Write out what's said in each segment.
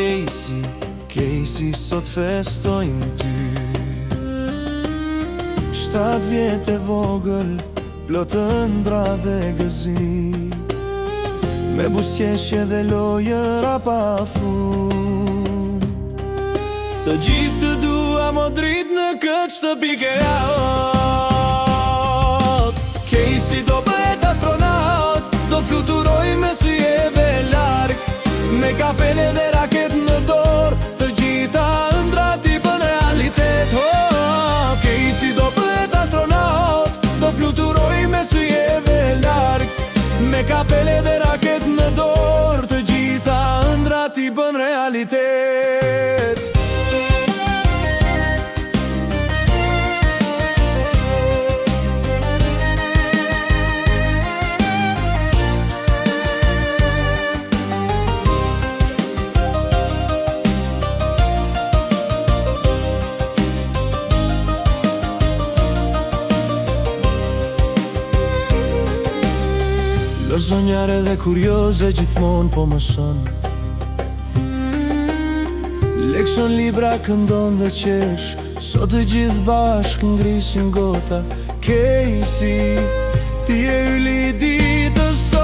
Casey, sot festojnë ty. 7 vjet e vogël, plot ëndra dhe gëzim, me buzëqeshje dhe lojëra pa fund. Të gjithë të dua mo drit në këtë shtëpi ke jaot. Casey do bëhet astronaut, do fluturoj me syjeve larg, me kapele dhe raket në dorë, të gjitha ëndrat i bën realitet. Casey do bëhet astronaut, do fluturoj me syjeve larg, me kapele dhe raket në dorë, të gjitha ëndrat i bën realitet. Zonjare dhe kurioze gjithmon po mëson, leksion libra këndon dhe qesh, sot të gjithë bashk ngrisin gota. Casey, ti e yli ditës sot.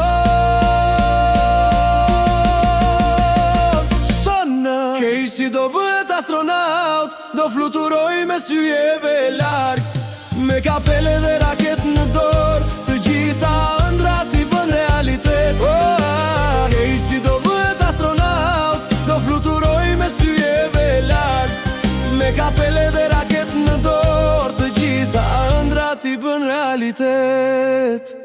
Casey do bëhet astronaut, do fluturoj me syjeve larg, me kapele dhe raket në dorë, të gjitha ëndrat i bën realitet. Casey do bëhet astronaut, do fluturoj me syjeve larg, me kapele dhe raket në dorë, të gjitha ëndrat i bën realitet.